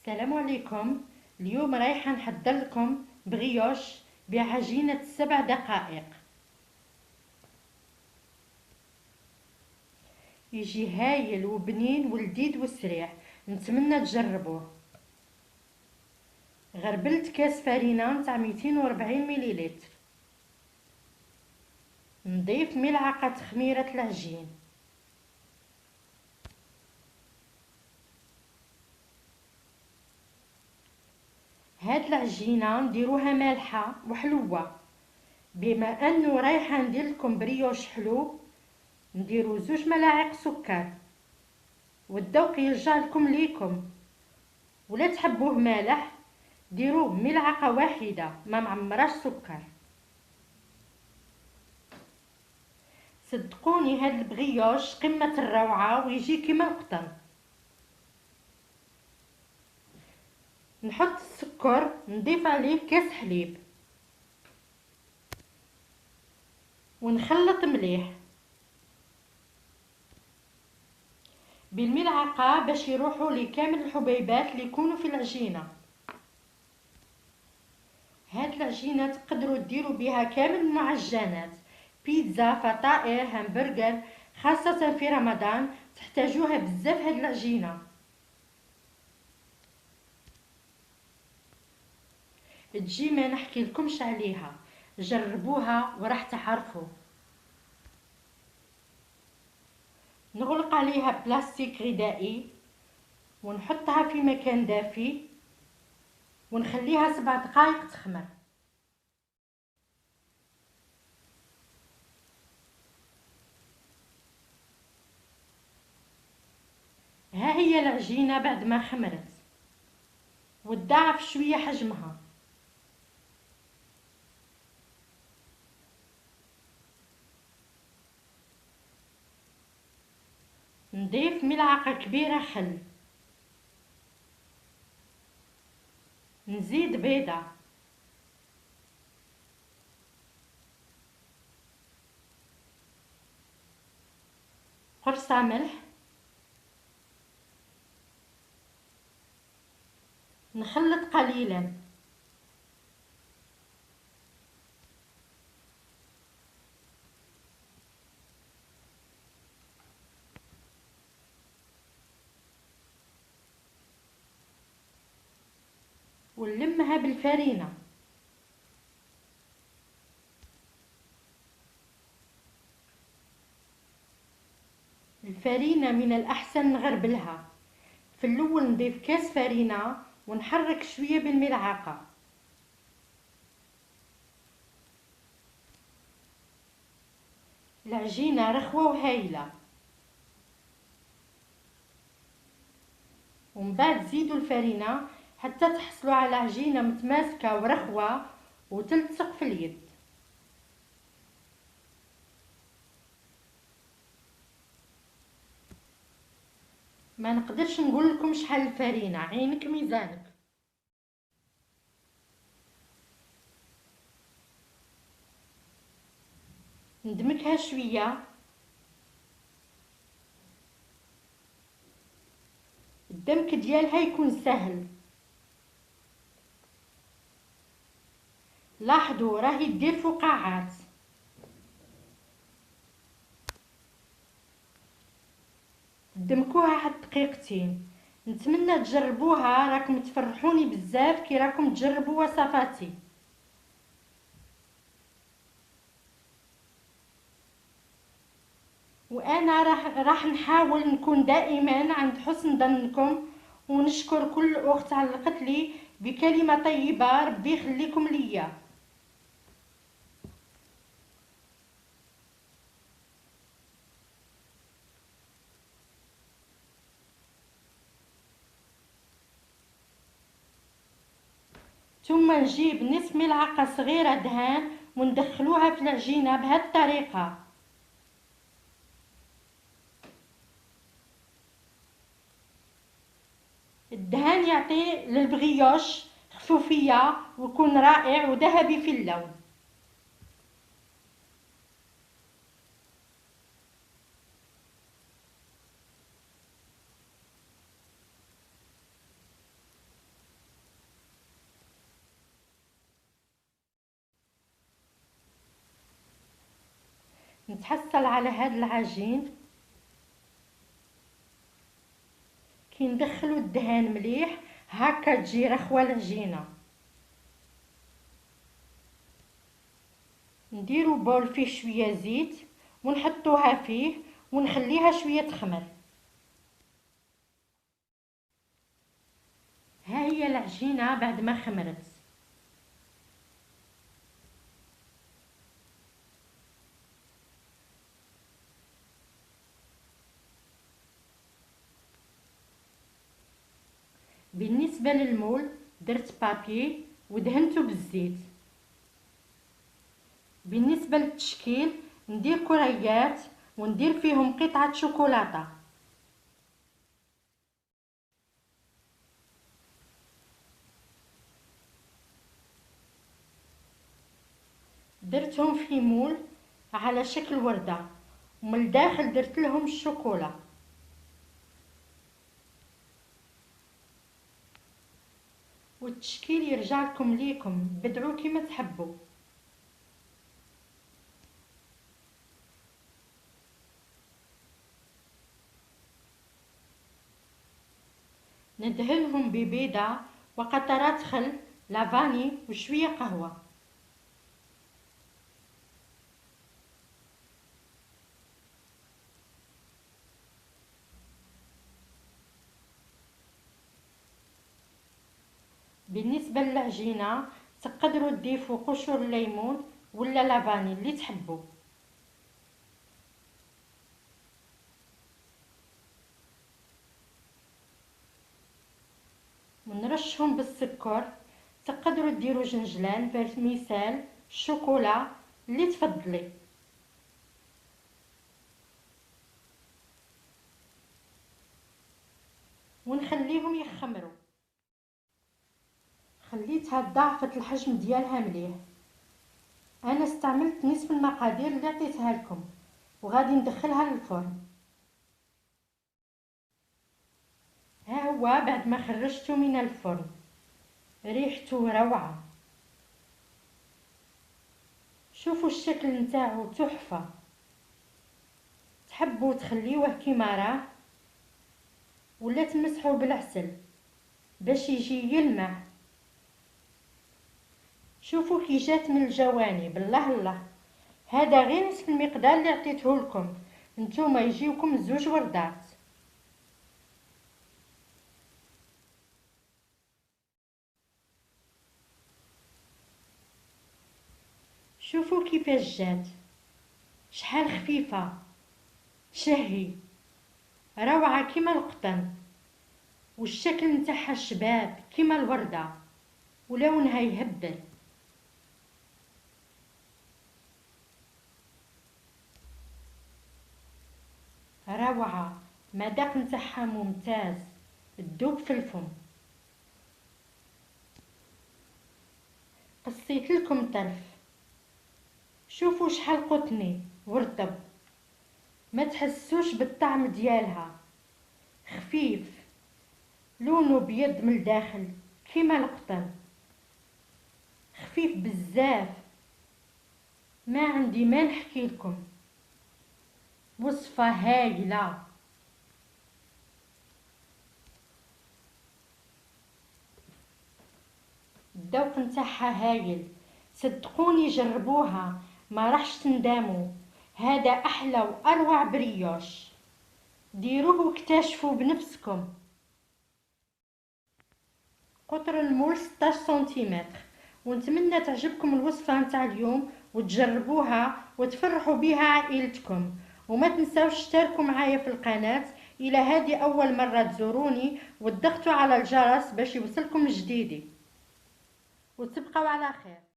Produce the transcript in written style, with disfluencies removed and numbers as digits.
السلام عليكم. اليوم رايحة نحضر لكم بريوش بعجينة 7 دقائق. يجي هايل وبنين ولذيذ وسريع، نتمنى تجربوه. غربلت كاس فرينة نتاع 240 مليلتر، نضيف ملعقة خميرة العجين، هاد العجينة نديروها مالحة وحلوة. بما انه رايحة ندير لكم بريوش حلو، نديرو 2 ملاعق سكر، والذوق يرجع لكم ليكم. ولا تحبوه مالح ديروه ملعقة واحدة ما معمراش سكر. صدقوني هاد البغيوش قمة الروعة ويجي كيما القطن. نحط السكر، نضيف عليه كاس حليب ونخلط مليح بالملعقة باش يروحوا لي كامل الحبيبات اللي يكونوا في العجينة. هاد العجينة تقدروا ديروا بها كامل المعجنات، بيتزا، فطائر، همبرجر، خاصة في رمضان تحتاجوها بزاف هاد العجينة. تجي ما نحكي لكمش عليها، جربوها وراح تعرفوا. نغلق عليها بلاستيك غذائي ونحطها في مكان دافي ونخليها 7 دقائق تخمر. ها هي العجينة بعد ما خمرت وتضاعف شوية حجمها. نضيف ملعقة كبيرة خل، نزيد بيضة، قرصة ملح، نخلط قليلا. ونلمها بالفرينة. الفرينة من الأحسن نغربلها. في الأول نضيف كاس فرينة ونحرك شوية بالملعقة. العجينة رخوة وهايلة. ومن بعد زيدوا الفرينة حتى تحصلوا على عجينة متماسكة ورخوة وتلتصق في اليد. ما نقدرش نقول لكم شحال الفرينة، عينك ميزانك. ندمكها شوية. الدمك ديالها يكون سهل. لاحظوا راهي دير فقاعات. دمكوها واحد 2 دقيقتين. نتمنى تجربوها، راكم تفرحوني بزاف كي راكم تجربوا وصفاتي. وانا راح نحاول نكون دائما عند حسن ظنكم، ونشكر كل اخت علقت لي بكلمه طيبه. ربي يخليكم ليا. ثم نجيب نصف ملعقه صغيره دهان وندخلوها في العجينه بهذه الطريقه. الدهان يعطي للبغيوش خفوفيه ويكون رائع وذهبي في اللون. نتحصل على هذا العجين كي ندخلو الدهان مليح هكا تجي رخوه العجينه. نديرو بول فيه شويه زيت ونحطوها فيه ونخليها شويه تخمر. ها هي العجينه بعد ما خمرت. بالنسبه للمول درت بابي ودهنته بالزيت. بالنسبه للتشكيل ندير كريات وندير فيهم قطعه شوكولاته. درتهم في مول على شكل ورده ومن الداخل درت لهم الشوكولا. والتشكيل يرجع لكم ليكم، بدعوا كما تحبوا. ندهنهم ببيضة وقطرات خل لافاني وشوية قهوة. بالنسبة للعجينة تقدروا تضيفوا قشور الليمون ولا لافاني اللي تحبوا. ونرشهم بالسكر، تقدروا ديروا جنجلان، فيرميسيل، شوكولا اللي تفضلي. ونخليهم يخمروا. خليتها ضاعفت الحجم ديالها مليح. انا استعملت نصف المقادير اللي عطيتها لكم وغادي ندخلها للفرن. ها هو بعد ما خرجته من الفرن، ريحته روعه. شوفوا الشكل نتاعو تحفه. تحبوا تخليوه كيما راه ولا تمسحوه بالعسل باش يجي يلمع. شوفوا كي جات من الجوانب، الله الله. هذا غير نصف المقدار اللي عطيته لكم، نتوما يجيوكم 2 وردات. شوفوا كيفاش جات، شحال خفيفه، شهي، روعه كيما القطن. والشكل نتاعها شباب كيما الورده ولونها يهبل. روعه، مذاق نتاعها ممتاز، تذوب في الفم. قصيت لكم طرف، شوفوا شحال قطني ورطب، ما تحسوش بالطعم ديالها، خفيف، لونه بيض من الداخل كيما القطن، خفيف بزاف. ما عندي ما نحكي لكم، وصفة هايلة. الذوق نتاعها هايل، صدقوني جربوها ما راحش تندموا. هذا احلى واروع بريوش، ديروه واكتشفوا بنفسكم. قطر المول 16 سنتيمتر. ونتمنى تعجبكم الوصفة نتاع اليوم وتجربوها وتفرحوا بها عائلتكم. وما تنساوش اشتركوا معايا في القناة الى هذه اول مرة تزوروني، وتضغطوا على الجرس باش يوصلكم جديدي، وتبقوا على خير.